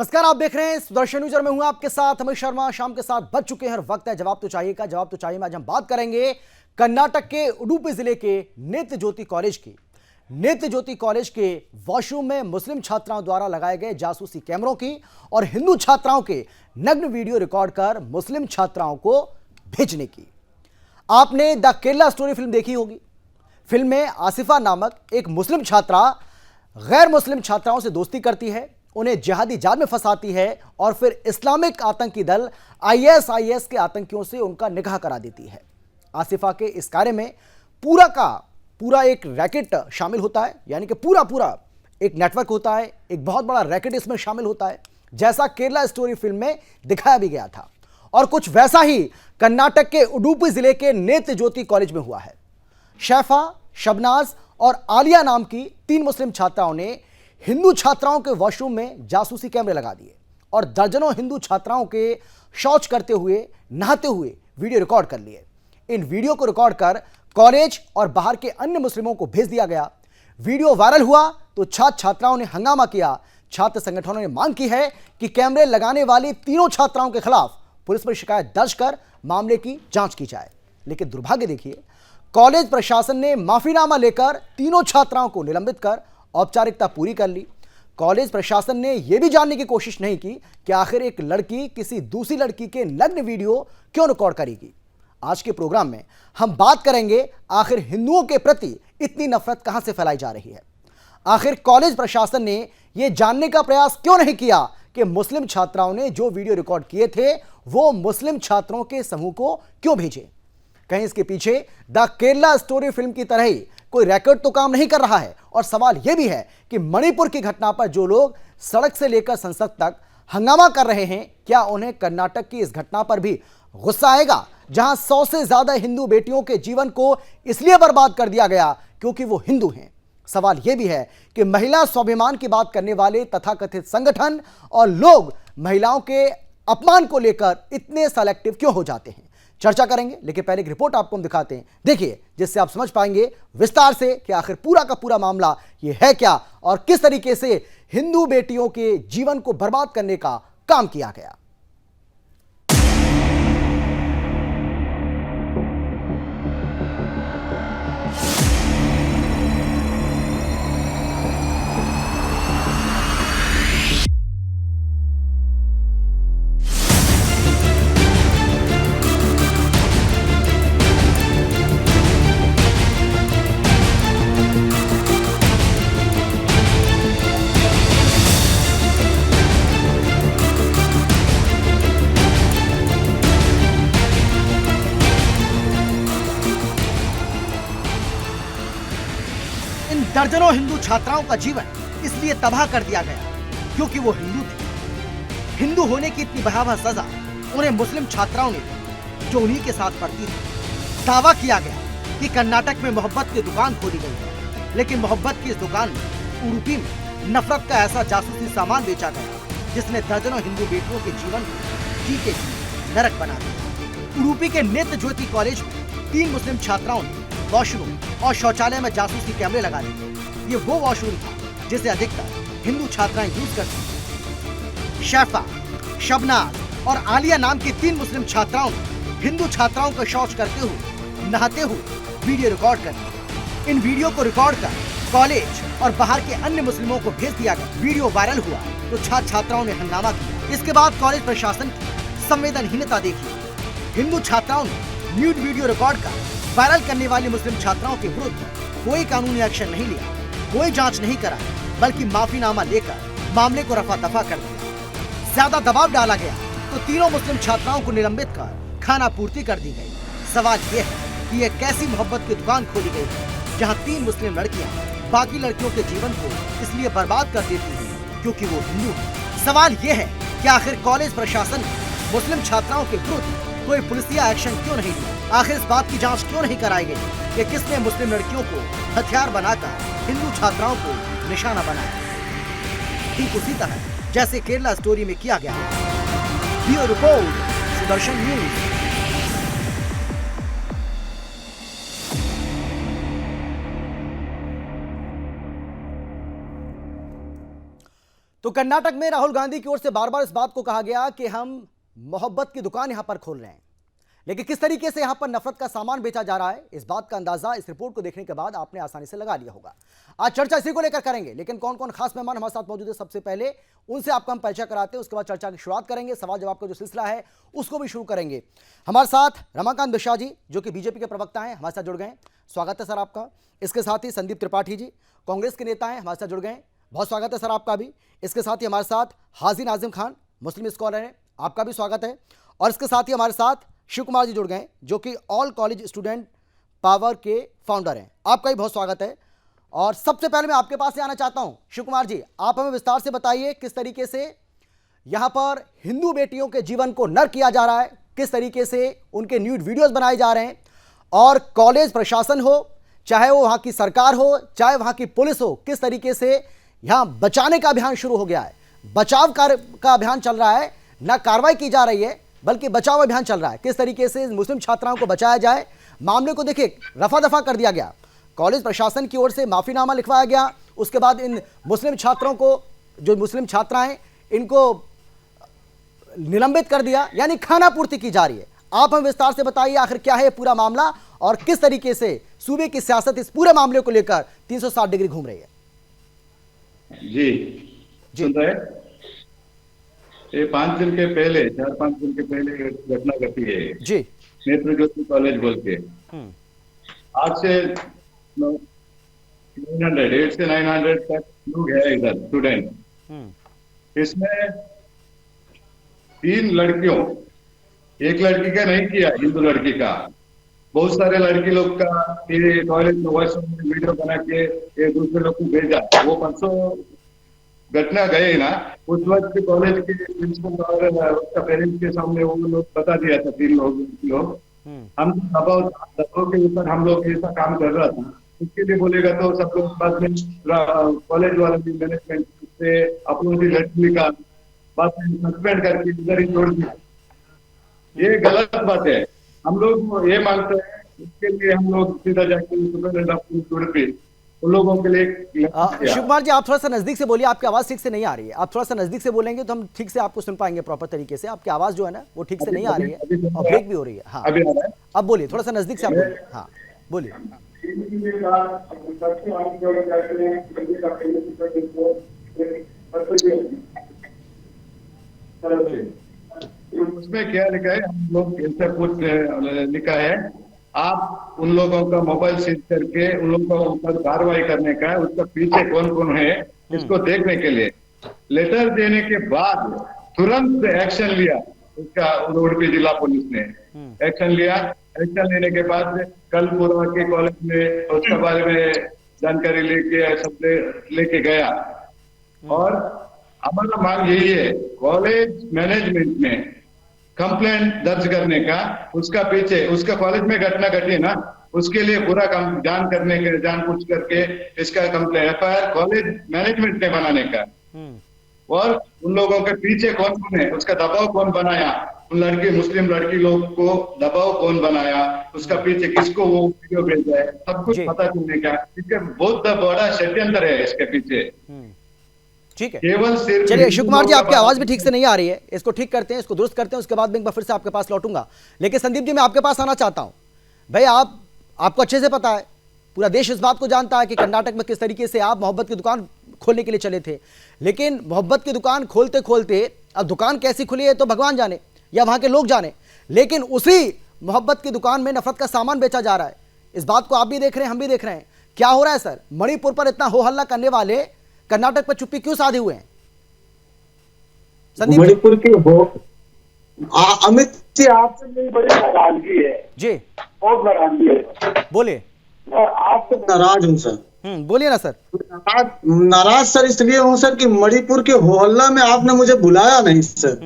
नमस्कार, आप देख रहे हैं सुदर्शन न्यूज और मैं हूं आपके साथ अमित शर्मा। शाम के 7 बज चुके हैं और वक्त है जवाब तो चाहिए का। जवाब तो चाहिए में आज हम बात करेंगे कर्नाटक के उडुपी जिले के नेत्र ज्योति कॉलेज की। नेत्र ज्योति कॉलेज के वॉशरूम में मुस्लिम छात्राओं द्वारा लगाए गए जासूसी कैमरों की और हिंदू छात्राओं के नग्न वीडियो रिकॉर्ड कर मुस्लिम छात्राओं को भेजने की। आपने द केरला स्टोरी फिल्म देखी होगी। फिल्म में आसिफा नामक एक मुस्लिम छात्रा गैर मुस्लिम छात्राओं से दोस्ती करती है, उन्हें जिहादी जाल में फंसाती है और फिर इस्लामिक आतंकी दल आईएसआईएस के आतंकियों से उनका निकाह करा देती है। आसिफा के इस कार्य में पूरा का पूरा एक रैकेट शामिल होता है, यानी कि पूरा एक नेटवर्क होता है, एक बहुत बड़ा रैकेट इसमें शामिल होता है, जैसा केरला स्टोरी फिल्म में दिखाया भी गया था। और कुछ वैसा ही कर्नाटक के उडुपी जिले के नेत्र ज्योति कॉलेज में हुआ है। शैफा, शबनाज और आलिया नाम की 3 मुस्लिम छात्राओं ने हिंदू छात्राओं के वॉशरूम में जासूसी कैमरे लगा दिए और दर्जनों हिंदू छात्राओं के शौच करते हुए, नहाते हुए वीडियो रिकॉर्ड कर लिए। इन वीडियो को रिकॉर्ड कर कॉलेज और बाहर के अन्य मुस्लिमों को भेज दिया गया। वीडियो वायरल हुआ तो छात्र छात्राओं ने हंगामा किया। छात्र संगठनों ने मांग की है कि कैमरे लगाने वाली तीनों छात्राओं के खिलाफ पुलिस में शिकायत दर्ज कर मामले की जांच की जाए। लेकिन दुर्भाग्य देखिए, कॉलेज प्रशासन ने माफीनामा लेकर तीनों छात्राओं को निलंबित कर औपचारिकता पूरी कर ली। कॉलेज प्रशासन ने यह भी जानने की कोशिश नहीं की कि आखिर एक लड़की किसी दूसरी लड़की के नग्न वीडियो क्यों रिकॉर्ड करेगी। आज के प्रोग्राम में हम बात करेंगे आखिर हिंदुओं के प्रति इतनी नफरत कहां से फैलाई जा रही है। आखिर कॉलेज प्रशासन ने यह जानने का प्रयास क्यों नहीं किया कि मुस्लिम छात्राओं ने जो वीडियो रिकॉर्ड किए थे वो मुस्लिम छात्रों के समूह को क्यों भेजे। कहीं इसके पीछे द केरला स्टोरी फिल्म की तरह ही कोई रैकेट तो काम नहीं कर रहा है। और सवाल यह भी है कि मणिपुर की घटना पर जो लोग सड़क से लेकर संसद तक हंगामा कर रहे हैं, क्या उन्हें कर्नाटक की इस घटना पर भी गुस्सा आएगा, जहां 100 से ज्यादा हिंदू बेटियों के जीवन को इसलिए बर्बाद कर दिया गया क्योंकि वो हिंदू हैं। सवाल यह भी है कि महिला स्वाभिमान की बात करने वाले तथाकथित संगठन और लोग महिलाओं के अपमान को लेकर इतने सेलेक्टिव क्यों हो जाते हैं। चर्चा करेंगे, लेकिन पहले एक रिपोर्ट आपको हम दिखाते हैं, देखिए, जिससे आप समझ पाएंगे विस्तार से कि आखिर पूरा का पूरा मामला ये है क्या और किस तरीके से हिंदू बेटियों के जीवन को बर्बाद करने का काम किया गया। दर्जनों हिंदू छात्राओं का जीवन इसलिए तबाह कर दिया गया क्योंकि वो हिंदू थे। हिंदू होने की इतनी भयावह सजा उन्हें मुस्लिम छात्राओं ने दी जो उन्हीं के साथ पढ़ती थी। दावा किया गया कि कर्नाटक में मोहब्बत की दुकान खोली गई है, लेकिन मोहब्बत की इस दुकान में उडुपी में नफरत का ऐसा जासूसी सामान बेचा गया जिसने दर्जनों हिंदू बेटियों के जीवन को जी के जी नरक बना दिया। उडुपी के नेत्र ज्योति कॉलेज में 3 मुस्लिम छात्राओं ने वॉशरूम और शौचालय में जासूसी कैमरे लगा दिए। ये वो वॉशरूम था जिसे अधिकतर हिंदू छात्राएं यूज करती थीं। शैफा, शबनाज और आलिया नाम की 3 मुस्लिम छात्राओं ने हिंदू छात्राओं का शौच करते हुए, नहाते हुए वीडियो रिकॉर्ड कर दिया। इन वीडियो को रिकॉर्ड कर कॉलेज और बाहर के अन्य मुस्लिमों को भेज दिया गया। वीडियो वायरल हुआ तो छात्र छात्राओं ने हंगामा किया। इसके बाद कॉलेज प्रशासन की संवेदनहीनता देखी। हिंदू छात्राओं ने न्यूड वीडियो रिकॉर्ड कर वायरल करने वाली मुस्लिम छात्राओं के विरुद्ध कोई कानूनी एक्शन नहीं लिया, कोई जांच नहीं करा, बल्कि माफीनामा लेकर मामले को रफा दफा कर दिया। ज्यादा दबाव डाला गया तो तीनों मुस्लिम छात्राओं को निलंबित कर खाना पूर्ति कर दी गई। सवाल ये है कि यह कैसी मोहब्बत की दुकान खोली गई है जहां 3 मुस्लिम लड़कियां बाकी लड़कियों के जीवन को इसलिए बर्बाद कर देती हैं क्योंकि वो हिंदू है। सवाल ये है कि आखिर कॉलेज प्रशासन ने मुस्लिम छात्राओं के विरुद्ध कोई पुलिसिया एक्शन क्यों नहीं लिया। आखिर इस बात की जांच क्यों नहीं कराई गई कि किसने मुस्लिम लड़कियों को हथियार बनाकर हिंदू छात्राओं को निशाना बनाया, ठीक उसी तरह जैसे केरला स्टोरी में किया गया। Bureau report, Sudarshan news. तो कर्नाटक में राहुल गांधी की ओर से बार बार इस बात को कहा गया कि हम मोहब्बत की दुकान यहां पर खोल रहे हैं, लेकिन किस तरीके से यहां पर नफरत का सामान बेचा जा रहा है, इस बात का अंदाजा इस रिपोर्ट को देखने के बाद आपने आसानी से लगा लिया होगा। आज चर्चा इसी को लेकर करेंगे, लेकिन कौन कौन खास मेहमान हमारे साथ मौजूद है, सबसे पहले उनसे आपका हम परिचय कराते हैं, उसके बाद चर्चा की शुरुआत करेंगे, सवाल जवाब का जो सिलसिला है उसको भी शुरू करेंगे। हमारे साथ रमाकांत मिश्रा जी, जो कि बीजेपी के प्रवक्ता हैं, हमारे साथ जुड़ गए, स्वागत है सर आपका। इसके साथ ही संदीप त्रिपाठी जी, कांग्रेस के नेता हैं, हमारे साथ जुड़ गए, बहुत स्वागत है सर आपका भी। इसके साथ ही हमारे साथ हाजी नाजिम खान, मुस्लिम स्कॉलर हैं, आपका भी स्वागत है। और इसके साथ ही हमारे साथ शिव कुमार जी जुड़ गए, जो कि ऑल कॉलेज स्टूडेंट पावर के फाउंडर हैं, आपका भी बहुत स्वागत है। और सबसे पहले मैं आपके पास से आना चाहता हूं, शिव कुमार जी, आप हमें विस्तार से बताइए किस तरीके से यहां पर हिंदू बेटियों के जीवन को नर्क किया जा रहा है, किस तरीके से उनके न्यूड वीडियोस बनाए जा रहे हैं, और कॉलेज प्रशासन हो, चाहे वो वहां की सरकार हो, चाहे वहां की पुलिस हो, किस तरीके से यहां बचाने का अभियान शुरू हो गया है। बचाव कार्य का अभियान चल रहा है, ना कार्रवाई की जा रही है बल्कि बचाव अभियान चल रहा है। किस तरीके से मुस्लिम छात्राओं को बचाया जाए, मामले को देखिए रफा दफा कर दिया गया, कॉलेज प्रशासन की ओर से माफीनामा लिखवाया गया, उसके बाद इन मुस्लिम छात्रों को, जो मुस्लिम छात्रा हैं, इनको निलंबित कर दिया, यानी खाना पूर्ति की जा रही है। आप हम विस्तार से बताइए आखिर क्या है पूरा मामला और किस तरीके से सूबे की सियासत इस पूरे मामले को लेकर 360 डिग्री घूम रही है। जी सुन रहे, ये 5 दिन के पहले, 4-5 दिन के पहले घटना घटी है जी, नेत्र ज्योति कॉलेज बोल के। आज से 8 से 900 तक लोग है इधर स्टूडेंट। इसमें 3 लड़कियों, एक लड़की का नहीं किया, हिंदू लड़की का, बहुत सारे लड़की लोग का ये कॉलेज में वॉइस वीडियो बना के एक दूसरे लोग को भेजा। वो 500 घटना गए ना, उस वक्त कॉलेज के प्रिंसिपल और उसका पेरेंट्स के सामने वो लोग बता दिया था, 3 लोग हम दबाव के ऊपर हम लोग ऐसा काम कर रहा था, उसके लिए बोलेगा तो सब लोग बाद में कॉलेज वाले भी मैनेजमेंट से अपनी लड़की का बात सस्पेंड करके इधर ही छोड़ दिया। ये गलत बात है, हम लोग ये मानते हैं, इसके लिए हम लोग सीधा जाके उन लोगों के लिए। शिव कुमार जी, आप थोड़ा सा नजदीक से बोलिए, आपकी आवाज ठीक से नहीं आ रही है, आप थोड़ा सा नजदीक से बोलेंगे तो हम ठीक से आपको सुन पाएंगे प्रॉपर तरीके से। आपकी आवाज जो है ना वो ठीक से नहीं आ रही है और ब्रेक भी हो रही है। हाँ अभी आ रहा है, अब बोलिए, थोड़ा सा नजदीक से आप बोलिए। हाँ बोलिए। उसमें क्या लिखा है, हम लोग ऐसा कुछ लिखा है, आप उन लोगों का मोबाइल सीज करके उन लोगों के ऊपर कार्रवाई करने का, उसका पीछे कौन कौन है इसको देखने के लिए लेटर देने के बाद तुरंत एक्शन लिया। उसका उडुपी जिला पुलिस ने एक्शन लिया। एक्शन लेने के बाद कल पूरा के कॉलेज में उसके बारे में जानकारी लेके सब लेके गया। और हमारा मांग यही है, कॉलेज मैनेजमेंट में कंप्लेंट दर्ज करने का, उसका पीछे उसका कॉलेज में घटना घटी ना, उसके लिए पूरा काम जान पूछ करके इसका कंप्लेंट एफआईआर कॉलेज मैनेजमेंट ने बनाने का, और उन लोगों के पीछे कौन कौन है, उसका दबाव कौन बनाया, उन मुस्लिम लड़की लोग को दबाव कौन बनाया, उसका पीछे किसको वो वीडियो भेजा है, सब कुछ पता चलने का। इसका बहुत बड़ा षड्यंत्र है इसके पीछे। ठीक है, केवल सिर्फ चलिए शिव कुमार जी, आपकी आवाज भी ठीक से नहीं आ रही है, इसको ठीक करते हैं, इसको दुरुस्त करते हैं, उसके बाद मैं एक बार फिर से आपके पास लौटूंगा। लेकिन संदीप जी, मैं आपके पास आना चाहता हूं। भाई आपको अच्छे से पता है, पूरा देश इस बात को जानता है कि कर्नाटक में किस तरीके से आप मोहब्बत की दुकान खोलने के लिए चले थे, लेकिन मोहब्बत की दुकान खोलते खोलते अब दुकान कैसी खुली है तो भगवान जाने या वहां के लोग जाने, लेकिन उसी मोहब्बत की दुकान में नफरत का सामान बेचा जा रहा है। इस बात को आप भी देख रहे हैं, हम भी देख रहे हैं। क्या हो रहा है सर? मणिपुर पर इतना हो हल्ला करने वाले कर्नाटक पर चुप्पी क्यों साधे हुए हैं? संदीप, मणिपुर के हो अमित जी, आपसे मेरी बड़ी नाराजगी है जी, बहुत नाराजगी है। बोलिए। आपसे नाराज हूँ सर। बोलिए ना सर। नाराज सर इसलिए हूँ सर कि मणिपुर के हो हल्ला में आपने मुझे बुलाया नहीं सर।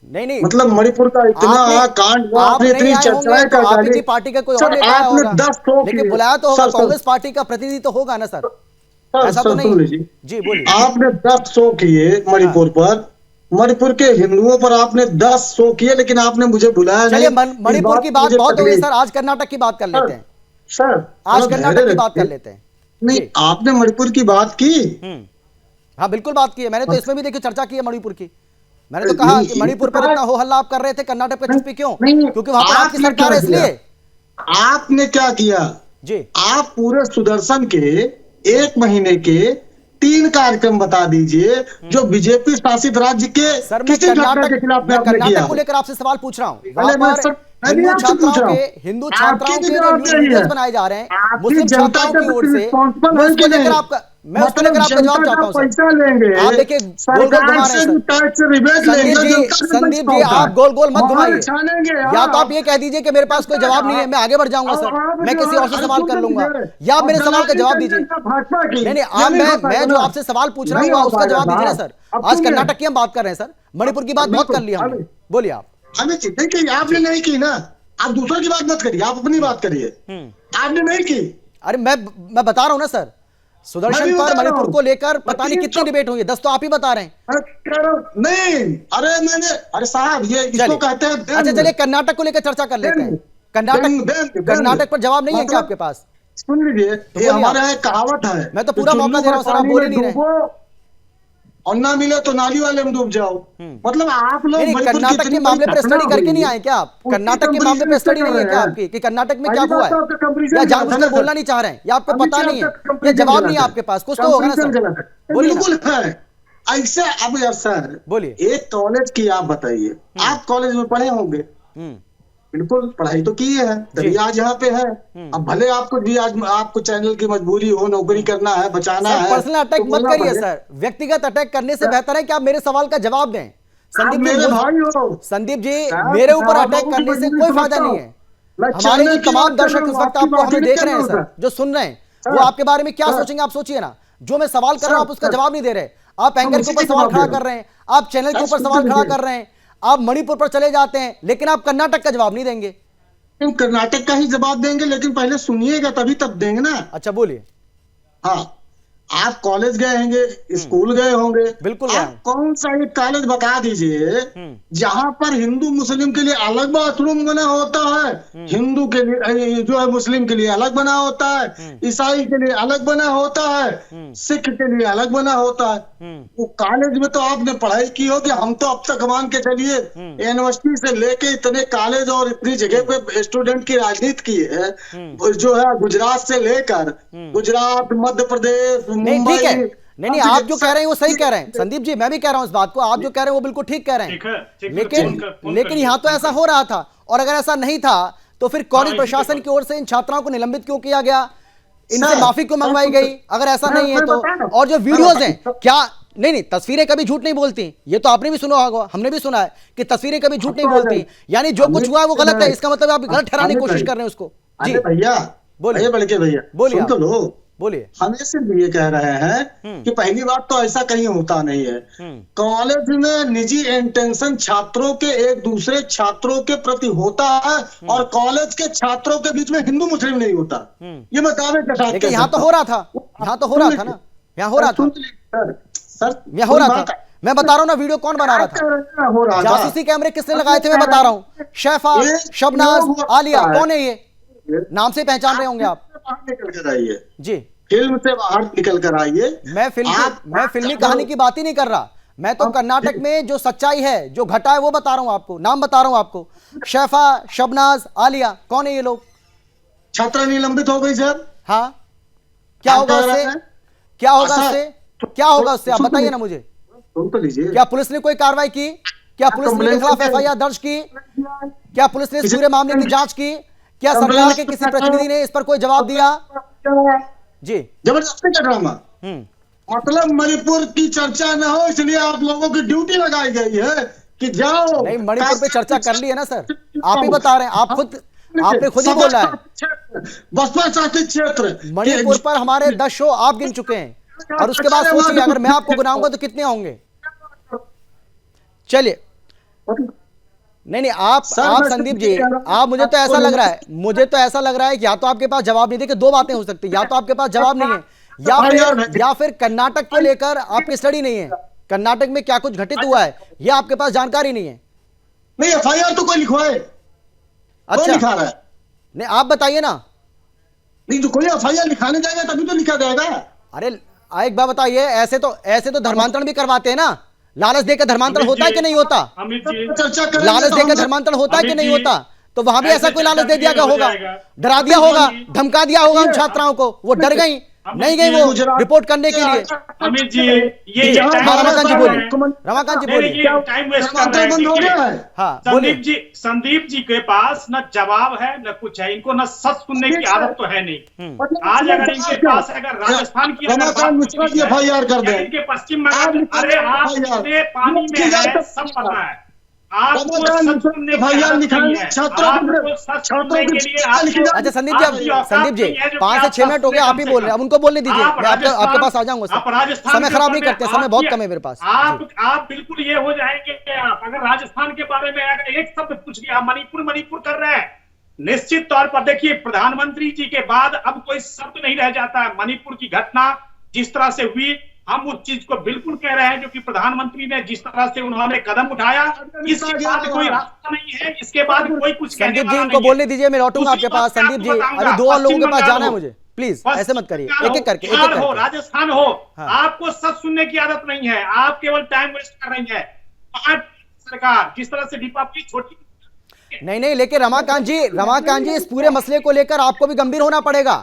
नहीं, मतलब मणिपुर का इतना कांड हुआ, आपने इतनी चर्चाएं कर डाली, पार्टी का कोई सर आपने 10 शो लेकिन बुलाया तो होगा, कांग्रेस पार्टी का प्रतिनिधि तो होगा ना सर, ऐसा तो नहीं। जी बोलिए। आपने 10 शो किए मणिपुर पर, मणिपुर के हिंदुओं पर आपने 10 शो किए, लेकिन आपने मुझे बुलाया नहीं। मणिपुर की बात बहुत हो गई सर, आज कर्नाटक की बात कर लेते हैं सर, आज कर्नाटक की बात कर लेते हैं। नहीं, आपने मणिपुर की बात की, हाँ बिल्कुल बात की है मैंने, तो इसमें भी देखिए चर्चा की है मणिपुर की। मैंने तो कहा कि मणिपुर पर इतना हो हल्ला आप कर रहे थे, कर्नाटक पे चुप्पी क्यों? नहीं, क्योंकि वहां पर आपकी आपने सरकार है क्या किया? इसलिए। आपने क्या किया? जी आप पूरे सुदर्शन के 1 महीने के 3 कार्यक्रम बता दीजिए जो बीजेपी शासित राज्य के सर, मैं किसी घटना के खिलाफ में मैं आपने किया कर्नाटक को है। लेकर आपसे सवाल पूछ रहा हूँ। वहां पहले मैं पर सर, मैं भी आपसे पूछ रहा हूँ। हिंदू आपकी छात्राओं भी के जो जवाब चाहिए। वीडियोस बनाए जा रहे हैं आपकी मुस्लिम जनता छात्राओं के की ओर प्रति से, रिस्पॉन्सिबल मैं है उसको कि लेकर नहीं? आपका मैं उसको लेकर आपका जवाब चाहता हूं सर। पैसा लेंगे, आप देखिए गोल गोल सरकार घुमा रहे से हैं टैक्स रिबेट सर। लेंगे, जनता से पैसा संदीप जी होता आप है। गोल गोल मत महल घुमाइए। छानेंगे, या तो आप ये कह दीजिए कि मेरे पास कोई जवाब नहीं है, मैं आगे बढ़ जाऊंगा सर, मैं किसी और से सवाल कर लूंगा, या आप मेरे सवाल का जवाब दीजिए। भाजपा की नहीं आप मैं जो आपसे सवाल पूछ रहा हूँ उसका जवाब दीजिए ना सर। आज कर्नाटक की हम बात कर रहे हैं सर, मणिपुर की बात बहुत कर ली हमने। बोलिए आप। हमें चिंता की आपने नहीं की ना, आप दूसरों की बात मत करिए, आप अपनी बात करिए। आपने नहीं की। अरे मैं बता रहा हूं ना सर, सुदर्शन पर मणिपुर को लेकर पता नहीं कितनी डिबेट हुई है, 10 तो आप ही बता रहे हैं। नहीं अरे मैंने, अरे साहब ये इसको कहते हैं। अच्छा चलिए कर्नाटक को लेकर चर्चा कर लेते हैं। कर्नाटक पर जवाब नहीं है क्या आपके पास? सुन लीजिए, ये हमारे यहाँ एक कहावत है, मैं तो पूरा मौका दे रहा हूं सर, आप बोल ही नहीं रहे। और ना मिले तो नाली वाले में डूब जाओ। मतलब आप लोग कर्नाटक के मामले पर स्टडी करके नहीं आए क्या आप? कर्नाटक के मामले पर स्टडी नहीं है क्या आपकी कि कर्नाटक में क्या हुआ है, या जानबूझकर बोलना नहीं चाह रहे हैं, या आपको पता नहीं है, या जवाब नहीं है आपके पास? कुछ तो होगा ना सर, बिल्कुल है ऐसे। अब यार सर बोलिए। एक कॉलेज की आप बताइए, आप कॉलेज में पढ़े होंगे, बिल्कुल पढ़ाई तो की है तभी आज यहाँ पे है। अब भले आपको भी आज आपको चैनल की मजबूरी हो, नौकरी करना है, बचाना है। पर्सनल अटैक मत करिए सर, व्यक्तिगत अटैक करने से बेहतर है कि आप मेरे सवाल का जवाब दें। संदीप जी, संदीप जी मेरे ऊपर अटैक करने से कोई फायदा नहीं है। हमारे जो तमाम दर्शक इस वक्त आपको हमें देख रहे हैं सर, जो सुन रहे हैं, वो आपके बारे में क्या सोचेंगे आप सोचिए ना। जो मैं सवाल कर रहा हूं आप उसका जवाब नहीं दे रहे, आप एंकर के ऊपर सवाल खड़ा कर रहे हैं, आप चैनल के ऊपर सवाल खड़ा कर रहे हैं, आप मणिपुर पर चले जाते हैं, लेकिन आप कर्नाटक का जवाब नहीं देंगे। कर्नाटक का ही जवाब देंगे, लेकिन पहले सुनिएगा तभी तब देंगे ना। अच्छा बोलिए। हाँ, आप कॉलेज गए होंगे, स्कूल गए होंगे, बिल्कुल। आप कौन सा एक कॉलेज बता दीजिए जहां पर हिंदू मुस्लिम के लिए अलग बाथरूम बना होता है, हिंदू के लिए जो है मुस्लिम के लिए अलग बना होता है, ईसाई के लिए अलग बना होता है, सिख के लिए अलग बना होता है। वो कॉलेज में तो आपने पढ़ाई की होगी, हम तो अब तक मान के चलिए यूनिवर्सिटी से लेके इतने कॉलेज और इतनी जगह पे स्टूडेंट की राजनीति की है, जो है गुजरात से लेकर गुजरात, मध्य प्रदेश, नहीं ठीक है, नहीं आप जो कह रहे हैं वो सही कह रहे हैं संदीप जी, मैं भी कह रहा हूं इस बात को, आप जो कह रहे हैं वो बिल्कुल ठीक कह रहे हैं। लेकिन यहां तो ऐसा हो रहा था, और अगर ऐसा नहीं था तो फिर कॉलेज प्रशासन की ओर से इन छात्राओं को निलंबित क्यों किया गया, इनसे माफी क्यों मंगवाई गई अगर ऐसा नहीं है तो? और जो वीडियोज हैं क्या, नहीं तस्वीरें कभी झूठ नहीं बोलती, ये तो आपने भी सुना होगा, हमने भी सुना है कि तस्वीरें कभी झूठ नहीं बोलती, यानी जो कुछ हुआ है वो गलत है, इसका मतलब आप गलत ठहराने की कोशिश कर रहे हैं उसको। जी भैया बोलिए, बड़के भैया बोलिए तो लो, बोलिए। हम सिर्फ ये कह रहे हैं कि पहली बात तो ऐसा कहीं होता नहीं है। कॉलेज में निजी इंटेंशन छात्रों के एक दूसरे छात्रों के प्रति होता है, और कॉलेज के छात्रों के बीच में हिंदू मुस्लिम नहीं होता, ये मैं दावे के साथ। लेकिन यहाँ तो हो रहा था, यहाँ तो हो रहा था ना, यहाँ हो रहा था सर, यहाँ हो रहा था। मैं बता रहा हूँ ना, वीडियो कौन बना रहा था, जासूसी कैमरे किसने लगाए थे मैं बता रहा हूँ। शैफा, शबनाज, आलिया, कौन है ये? नाम से पहचान रहे होंगे आप। निकल कर आइए जी, फिल्म से बाहर निकल कर आइए। मैं फिल्मी कहानी की बात ही नहीं कर रहा, मैं तो कर्नाटक में जो सच्चाई है, जो घटा है वो बता रहा हूं आपको, नाम बता रहा हूं आपको। शैफा, शबनाज, आलिया, कौन है ये लोग? छात्रा निलंबित हो गई सर। हाँ, क्या होगा उससे, क्या होगा उससे, क्या होगा उससे आप बताइए ना मुझे। सुन तो लीजिए, क्या पुलिस ने कोई कार्रवाई की? क्या पुलिस ने इनके खिलाफ FIR दर्ज की? क्या पुलिस ने इस पूरे मामले की जांच की? क्या सरकार के किसी प्रतिनिधि ने इस पर कोई जवाब दिया? जी, जबरदस्ती का ड्रामा। मतलब मणिपुर की चर्चा न हो इसलिए आप लोगों की ड्यूटी लगाई गई है कि जाओ। नहीं मणिपुर पे चर्चा कर ली है ना सर, आप ही बता रहे हैं, आपने खुद ही बोला है बसपा शासित क्षेत्र मणिपुर पर हमारे 10 शो आप गिन चुके हैं, और उसके बाद सोचिए अगर मैं आपको गिनाऊंगा तो कितने होंगे। चलिए, नहीं आप संदीप जी, आप मुझे तो ऐसा लग रहा है कि या तो आपके पास जवाब नहीं, देखिए दो बातें हो सकती है, या तो आपके पास जवाब नहीं है, या फिर कर्नाटक को लेकर आपकी स्टडी नहीं है, कर्नाटक में क्या कुछ घटित हुआ है ये आपके पास जानकारी नहीं है। नहीं FIR तो कोई लिखवाए। अच्छा लिखा रहा है, नहीं आप बताइए ना। नहीं तो कोई FIR लिखाने जाएगा तभी तो लिखा जाएगा। अरे एक बात बताइए, ऐसे तो धर्मांतरण भी करवाते हैं ना, लालच देकर धर्मांतरण होता है कि नहीं होता? अमित जी, चर्चा करेंगे लालच तो देकर हम- धर्मांतरण होता है कि अमित नहीं जी, होता? तो वहां भी ऐसा कोई लालच दे दिया हो होगा, जाएगा। डरा दिया होगा, धमका दिया होगा उन छात्राओं को, वो डर गई, नहीं गई वो गुजरात रिपोर्ट करने के लिए। अमित जी, ये जी, टाइम हाँ, वेस्ट रमाकांत जी कर बोलिए, रहे हैं। रमाकांत जी नहीं, बोलिए। ये टाइम वेस्ट कर रहे टमाटर हैं। बंद हो देखिए, गया है। हाँ बोलिए। संदीप जी के पास न जवाब है न कुछ है, इनको न सच सुनने की आदत तो है नहीं। आज अगर इनके पास अगर राजस्थान की अगर बात रमाकांत मिश्रा की FIR कर या दे। इनके पश्चिम बंगाल, आप अरे आप FIR इतने पानी में है, सब पता है आपको, रमाकांत सच मिश्रा सुनने की FIR आदत नहीं निकालिए, है। छात्रों आपको सच सुनने के लिए अच्छा संदीप जी, संदीप जी 5 से 6 मिनट हो गए, आप ही बोल रहे हैं, अब उनको बोलने दीजिए, मैं आपके पास आ जाऊंगा आप सर। राजस्थान समय के खराब ऊपर नहीं में करते, समय बहुत कम है मेरे पास। आप बिल्कुल ये हो जाएंगे कि आप अगर राजस्थान के बारे में अगर एक शब्द पूछ लिया, मणिपुर कर रहे हैं, निश्चित तौर पर देखिए प्रधानमंत्री जी के बाद अब कोई शब्द नहीं रह जाता है। मणिपुर की घटना जिस तरह से हुई, हम उस चीज को बिल्कुल कह रहे हैं जो कि प्रधानमंत्री ने जिस तरह से उन्होंने कदम उठाया, इसके बाद कोई रास्ता नहीं है, इसके बाद कोई कुछ कहने संदीप जी वाला इनको नहीं है। बोलने दीजिए, मैं लौटूंगा आपके दूसरी पास। बात मैं संदीप जी आपको बताऊंगा, अभी 2 और लोगों के पश्चिम पास बंगाल जाना है हो, मुझे, प्लीज पश्चिम ऐसे मत करिए, बंगाल एक एक हो, करके, एक बिहार एक हो, करके। राजस्थान हो, हाँ। आपको सच सुनने की आदत नहीं है, आप केवल टाइम वेस्ट कर रही है। सरकार जिस तरह से दीपावली छोटी नहीं, लेकिन रमाकांत जी इस पूरे मसले को लेकर आपको भी गंभीर होना पड़ेगा,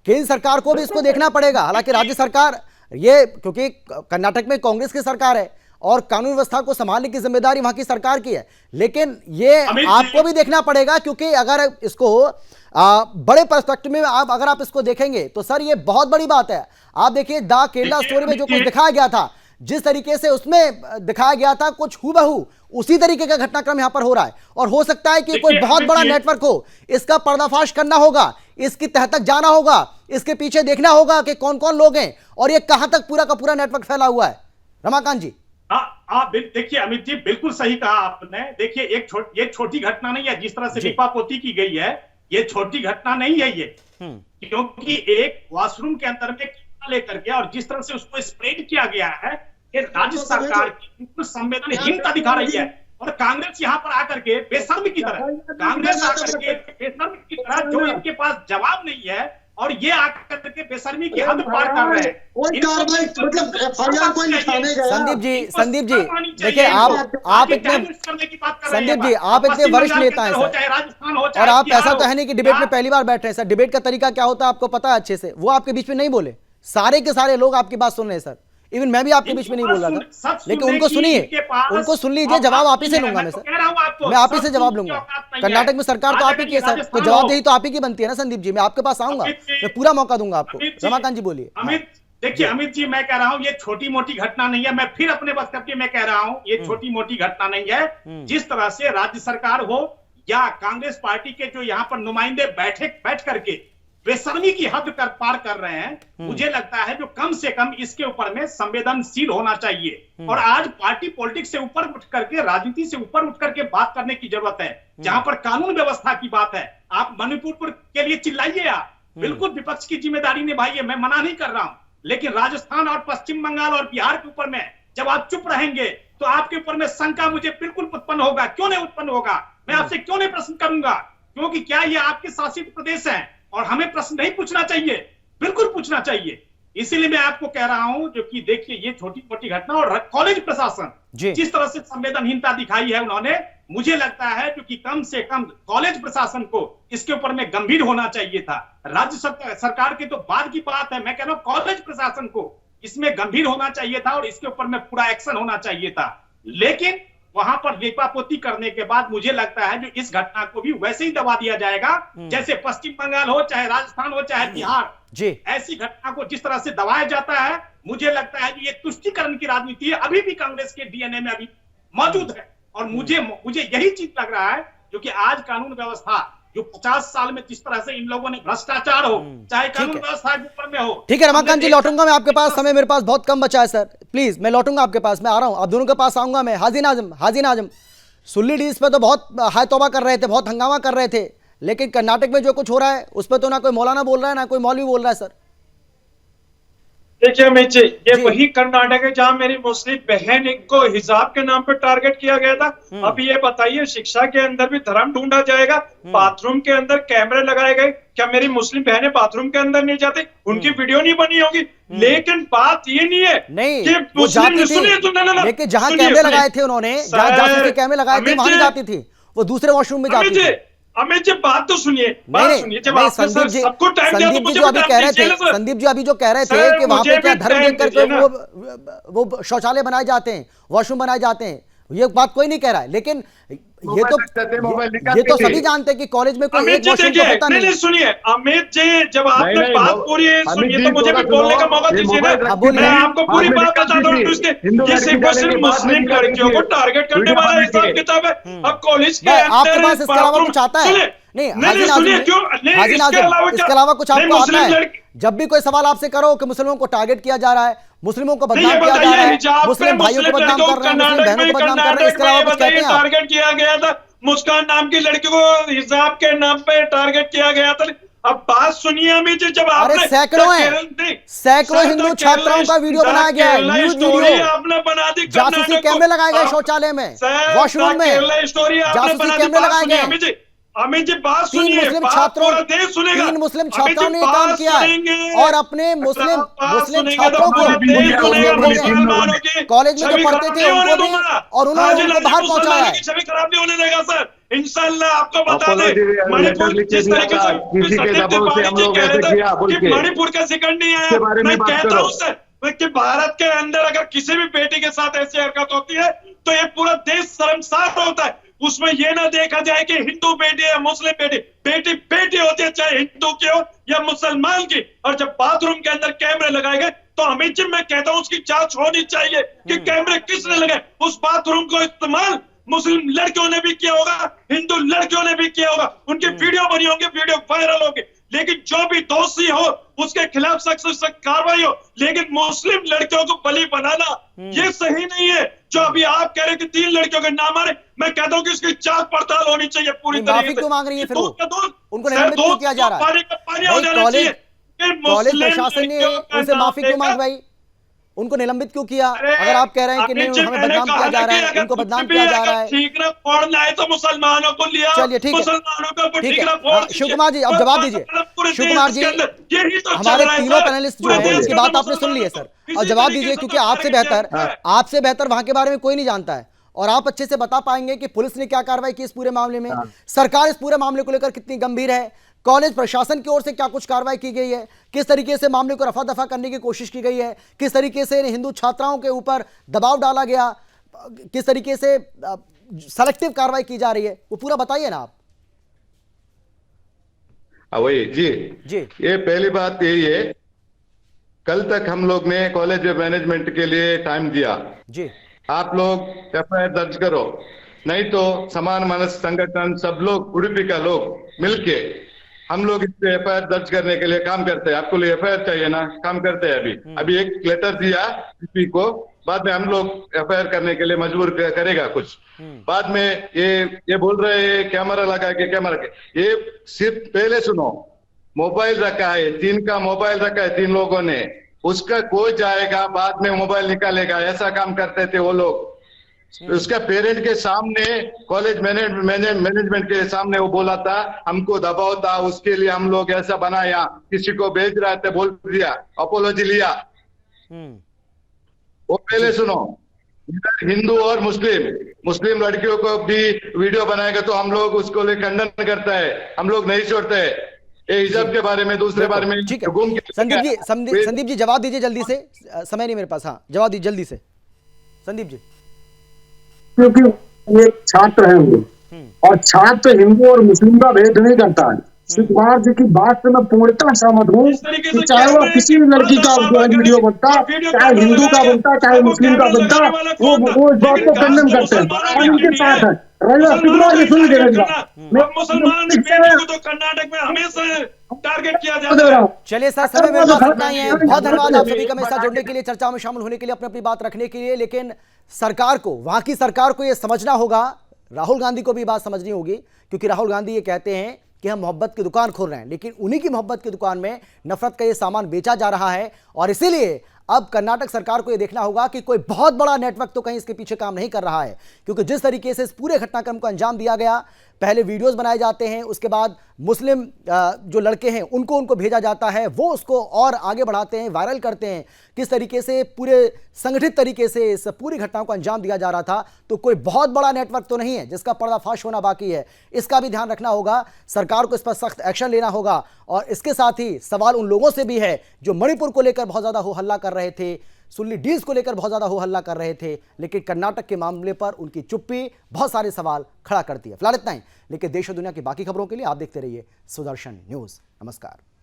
केंद्र सरकार को भी इसको देखना पड़ेगा। हालांकि राज्य सरकार ये, क्योंकि कर्नाटक में कांग्रेस की सरकार है और कानून व्यवस्था को संभालने की जिम्मेदारी वहां की सरकार की है, लेकिन ये आपको भी देखना पड़ेगा, क्योंकि अगर इसको बड़े पर्सपेक्टिव में अगर आप इसको देखेंगे तो सर ये बहुत बड़ी बात है। आप देखिए द केरला स्टोरी में जो कुछ दिखाया गया था, जिस तरीके से उसमें दिखाया गया था, कुछ हूबहू उसी तरीके का घटनाक्रम यहां पर हो रहा है। और हो सकता है कि कोई बहुत बड़ा नेटवर्क हो, इसका पर्दाफाश करना होगा, इसकी तह तक जाना होगा, इसके पीछे देखना होगा कि कौन कौन लोग हैं और ये कहां तक पूरा का पूरा नेटवर्क फैला हुआ है। रमाकांत जी आप देखिए अमित जी, बिल्कुल सही कहा आपने। देखिए ये छोटी घटना नहीं है, जिस तरह से दीपापोती की गई है, ये छोटी घटना नहीं है ये, क्योंकि एक वॉशरूम के अंदर में लेकर के और जिस तरह से उसको स्प्रेड किया गया है, ये राज्य सरकार की बिल्कुल संवेदनहीनता दिखा रही है। और कांग्रेस यहाँ पर आकर के बेशर्मी की तरह, कांग्रेस आकर के बेशर्मी की तरह, जो इनके पास जवाब नहीं है और ये आकर के बेशर्मी की हद पार कर रहे हैं। कोई कार्रवाई मतलब FIR कोई निकाले गया। संदीप जी देखिए, आप इतने संदीप जी आप इतने वरिष्ठ नेता हैं सर, और आप ऐसा तो है नहीं कि डिबेट में पहली बार बैठ रहे हैं सर। डिबेट का तरीका क्या होता है आपको पता है अच्छे से, वो आपके बीच में नहीं बोले, सारे के सारे लोग आपकी बात सुन रहे हैं सर। इवन मैं भी आपके बीच में नहीं बोल रहा था, लेकिन उनको सुनिए, उनको सुन लीजिए, जवाब आप ही से लूंगा मैं सर, मैं आप ही से जवाब लूंगा। कर्नाटक में सरकार तो आप ही की है सर, तो जवाबदेही तो आप ही की बनती है ना संदीप जी। मैं आपके पास आऊंगा, मैं पूरा मौका दूंगा आपको। रमाकांत जी बोलिए। अमित देखिए अमित जी, मैं कह रहा हूं ये छोटी मोटी घटना नहीं है। मैं फिर अपने वक्तव्य में कह रहा हूं ये छोटी मोटी घटना नहीं है। जिस तरह से राज्य सरकार हो या कांग्रेस पार्टी के जो यहाँ पर नुमाइंदे बैठ करके बेशर्मी की हद पार कर रहे हैं, मुझे लगता है जो कम से कम इसके ऊपर में संवेदनशील होना चाहिए। और आज पार्टी पॉलिटिक्स से ऊपर उठ करके, राजनीति से ऊपर उठ करके बात करने की जरूरत है। जहां पर कानून व्यवस्था की बात है, आप मणिपुर के लिए चिल्लाइए, आप बिल्कुल विपक्ष की जिम्मेदारी निभाइए, मैं मना नहीं कर रहा हूं। लेकिन राजस्थान और पश्चिम बंगाल और बिहार के ऊपर में जब आप चुप रहेंगे तो आपके ऊपर में शंका मुझे बिल्कुल उत्पन्न होगा। क्यों नहीं उत्पन्न होगा? मैं आपसे क्यों नहीं प्रश्न करूंगा? क्योंकि क्या ये आपके शासित प्रदेश हैं और हमें प्रश्न नहीं पूछना चाहिए? बिल्कुल पूछना चाहिए। इसीलिए मैं आपको कह रहा हूं जो कि देखिए ये छोटी मोटी घटना, और कॉलेज प्रशासन जिस तरह से संवेदनहीनता दिखाई है उन्होंने, मुझे लगता है जो कि कम से कम कॉलेज प्रशासन को इसके ऊपर में गंभीर होना चाहिए था। राज्य सरकार के तो बाद की बात है, मैं कह रहा हूं कॉलेज प्रशासन को इसमें गंभीर होना चाहिए था और इसके ऊपर में पूरा एक्शन होना चाहिए था। लेकिन वहां पर दीपापोती करने के बाद मुझे लगता है जो इस घटना को भी वैसे ही दबा दिया जाएगा, जैसे पश्चिम बंगाल हो, चाहे राजस्थान हो, चाहे बिहार, ऐसी घटना को जिस तरह से दबाया जाता है, मुझे लगता है कि ये तुष्टीकरण की राजनीति है, अभी भी कांग्रेस के डीएनए में अभी मौजूद है। और मुझे यही चीज लग रहा है जो कि आज कानून व्यवस्था जो 50 साल में जिस तरह से इन लोगों ने भ्रष्टाचार हो, चाहे कानून व्यवस्था के ऊपर में हो। ठीक है रमाकांत जी, लौटूंगा मैं आपके पास, समय मेरे पास बहुत कम बचा है सर, प्लीज मैं लौटूंगा आपके पास, मैं आ रहा हूं, आप दोनों के पास आऊंगा मैं। हाजिन आजम सुल्ली डीज पे तो बहुत हाय तौबा कर रहे थे, बहुत हंगामा कर रहे थे, लेकिन कर्नाटक में जो कुछ हो रहा है उस पर तो ना कोई मौलाना बोल रहा है ना कोई मौलवी बोल रहा है सर। देखिए अमित जी, ये जी। वही कर्नाटक है जहां मेरी मुस्लिम बहन को हिजाब के नाम पर टारगेट किया गया था। अब ये बताइए, शिक्षा के अंदर भी धर्म ढूंढा जाएगा, बाथरूम के अंदर कैमरे लगाए गए, क्या मेरी मुस्लिम बहनें बाथरूम के अंदर नहीं जाती? उनकी वीडियो नहीं बनी होगी? लेकिन बात ये नहीं है नहीं, कि वो मुस्लिम जाती थी, सुनिए लेकिन जहां कैमरे लगाए थे उन्होंने, जहां जासूसी कैमरे लगाए थे वहां नहीं जाती थी, वो दूसरे वॉशरूम में जाती थी। अमित जी बात तो सुनिए, बात सुनिए। जब आपने संदीप जी, सबको टाइम दिया तो संदीप जी मुझे जो अभी टाइम कह रहे दीजिए थे, ना सर। संदीप जी अभी जो कह रहे थे सर, कि वहां पे मुझे क्या भी धर्म टाइम देख करके दीजिए ना। वो शौचालय बनाए जाते हैं, वॉशरूम बनाए जाते हैं, ये बात कोई नहीं कह रहा है, लेकिन ये तो सभी जानते हैं कि कॉलेज में कोई अमित एक जी वॉशरूम तो देखिए, होता नहीं नहीं। सुनिए अमित जी, जब आपने नहीं, बात पूरी सुनिए तो मुझे भी बोलने का मौका दीजिए ना। मैं आपको पूरी बात बताता हूँ। ये सिर्फ मुस्लिम लड़कियों को टारगेट करने वाला हिसाब किताब है। अब कॉलेज के आपके पास अंदर इसके अलावा कुछ आता है? नहीं, हाजी नाज़िम, क्यों हाजी नाज़िम, इसके अलावा कुछ आपको आता है? जब भी कोई सवाल आपसे करो कि मुस्लिमों को टारगेट किया जा रहा है, मुस्लिमों को बदनाम किया जा रहा है, मुस्लिम भाइयों को बदनाम कर रहे हैं, मुस्लिम बहनों को बदनाम कर रहे हैं, इसके अलावा कुछ कहते हैं आप? टारगेट किया गया था, मुस्कान नाम की लड़की को हिजाब के नाम पे टारगेट किया गया था। अब बात सुनिए अमित जी, जब आपने सैकड़ों हिंदू छात्राओं का वीडियो बनाया गया है, न्यूज वीडियो, आपने बना दी, जासूसी कैमरे लगाए गए शौचालय में, वॉशरूम में जासूसी कैमरे लगाए गए। अमित जी बात सुनिए, तीन मुस्लिम छात्राओं ने काम किया है और अपने मुस्लिम छात्रों को कॉलेज में जो पढ़ते थे उनको भी और उन्होंने उनको बाहर पहुंचाया है। छवि खराब नहीं होने देगा सर, इंशाल्लाह। आपको बता दें, मणिपुर जिस तरीके से मणिपुर का जिक्र नहीं आया, मैं कहता हूँ सर कि भारत के अंदर अगर किसी भी बेटी के साथ ऐसी हरकत होती है तो ये पूरा देश शर्मसार होता है। उसमें यह ना देखा जाए कि हिंदू बेटी है मुस्लिम बेटी, बेटी बेटी होती है, चाहे हिंदू की हो या मुसलमान की। और जब बाथरूम के अंदर कैमरे लगाए गए तो अमित जी मैं कहता हूं उसकी जांच होनी चाहिए कि कैमरे किसने लगाए। उस बाथरूम को इस्तेमाल मुस्लिम लड़कियों ने भी किया होगा, हिंदू लड़कियों ने भी किया होगा, उनकी वीडियो बनी होंगी, वीडियो वायरल होगी। लेकिन जो भी दोषी हो उसके खिलाफ सख्त से सख्त कार्रवाई हो, लेकिन मुस्लिम लड़कियों को बलि बनाना ये सही नहीं है। जो अभी आप कह रहे हैं कि 3 लड़कियों के नाम आ रहे, मैं कहता हूं कि इसकी जांच पड़ताल होनी चाहिए पूरी तरीके से। क्यों मांग रही है फिर उनको निलंबित क्यों किया जा रहा है? कॉलेज प्रशासन ने उनसे माफी क्यों मांगी भाई? उनको निलंबित क्यों किया? अगर आप कह रहे हैं कि नहीं हमें बदनाम किया जा रहा है, उनको बदनाम किया जा रहा है, ठीक ना फोड़ना है तो मुसलमानों को लिया, चलिए ठीक है, ठीक है। शिव कुमार जी अब जवाब दीजिए। शिव कुमार जी, हमारे तीनों पैनलिस्ट जो हैं उनकी बात आपने सुन ली है सर, और जवाब दीजिए क्योंकि आपसे बेहतर वहां के बारे में कोई नहीं जानता है और आप अच्छे से बता पाएंगे कि पुलिस ने क्या कार्रवाई की इस पूरे मामले में, सरकार इस पूरे मामले को लेकर कितनी गंभीर है, कॉलेज प्रशासन की ओर से क्या कुछ कार्रवाई की गई है, किस तरीके से मामले को रफा दफा करने की कोशिश की गई है, किस तरीके से हिंदू छात्राओं के ऊपर दबाव डाला गया, किस तरीके से सेलेक्टिव कार्रवाई की जा रही है, वो पूरा बताइए ना आप। वही जी, ये पहली बात यही है, कल तक हम लोग ने कॉलेज मैनेजमेंट के लिए टाइम दिया जी, आप लोग एफआईआर दर्ज करो, नहीं तो समान मानस संगठन सब लोग उड़ीपी का लोग मिलके हम लोग इस पे एफआईआर दर्ज करने के लिए काम करते हैं। आपको एफआईआर चाहिए ना, काम करते हैं। अभी एक लेटर दिया पीपी को, बाद में हम लोग एफआईआर करने के लिए मजबूर करेगा कुछ। बाद में ये बोल रहे हैं कैमरा लगा के, कैमरा के, ये सिर्फ पहले सुनो, मोबाइल रखा है, 3 का मोबाइल रखा है 3 लोगों ने, उसका कोई जाएगा बाद में मोबाइल निकालेगा, ऐसा काम करते थे वो लोग। उसका पेरेंट के सामने, कॉलेज मैनेजमेंट के सामने वो बोला था हमको दबाव था, उसके लिए हम लोग ऐसा बनाया, किसी को भेज रहा था बोल दिया, अपोलॉजी लिया। वो पहले सुनो, हिंदू और मुस्लिम लड़कियों को भी वीडियो बनाएगा तो हम लोग उसको ले खंडन करता है, हम लोग नहीं छोड़ते हैं। ये हिजाब के बारे में, दूसरे बारे में ठीक है। संदीप जी जवाब दीजिए जल्दी से, समय नहीं मेरे पास। हाँ जवाब दीजिए जल्दी से संदीप जी। क्योंकि ये छात्र है और छात्र हिंदू और मुस्लिम का भेद नहीं करता है। श्री कुमार जी की बात से मैं पूर्णतः सहमत हूँ कि चाहे वो किसी भी लड़की का वीडियो बनता, चाहे हिंदू का बनता, चाहे मुस्लिम का बनता, वो इस बात को कंडेम करते हैं और उनके साथ है। सुन कर्नाटक में हमेशा टारगेट किया जाता है। चलिए सर, समय मेरे पास इतना ही है। बहुत धन्यवाद आप सभी का मेरे साथ जुड़ने के लिए, चर्चा में शामिल होने के लिए, अपनी अपनी बात रखने के लिए। लेकिन सरकार को, वहां की सरकार को यह समझना होगा, राहुल गांधी को भी बात समझनी होगी, क्योंकि राहुल गांधी ये कहते हैं कि हम मोहब्बत की दुकान खोल रहे हैं, लेकिन उन्हीं की मोहब्बत की दुकान में नफरत का ये सामान बेचा जा रहा है। और इसीलिए अब कर्नाटक सरकार को यह देखना होगा कि कोई बहुत बड़ा नेटवर्क तो कहीं इसके पीछे काम नहीं कर रहा है, क्योंकि जिस तरीके से इस पूरे घटनाक्रम को अंजाम दिया गया, पहले वीडियोस बनाए जाते हैं, उसके बाद मुस्लिम जो लड़के हैं उनको भेजा जाता है, वो उसको और आगे बढ़ाते हैं, वायरल करते हैं, किस तरीके से पूरे संगठित तरीके से इस पूरी घटनाओं को अंजाम दिया जा रहा था। तो कोई बहुत बड़ा नेटवर्क तो नहीं है जिसका पर्दाफाश होना बाकी है, इसका भी ध्यान रखना होगा। सरकार को इस पर सख्त एक्शन लेना होगा। और इसके साथ ही सवाल उन लोगों से भी है जो मणिपुर को लेकर बहुत ज्यादा हो हल्ला कर रहे थे, सुन्नी डील्स को लेकर बहुत ज्यादा हो हल्ला कर रहे थे, लेकिन कर्नाटक के मामले पर उनकी चुप्पी बहुत सारे सवाल खड़ा करती है। फिलहाल इतना ही, लेकिन देश और दुनिया की बाकी खबरों के लिए आप देखते रहिए सुदर्शन न्यूज। नमस्कार।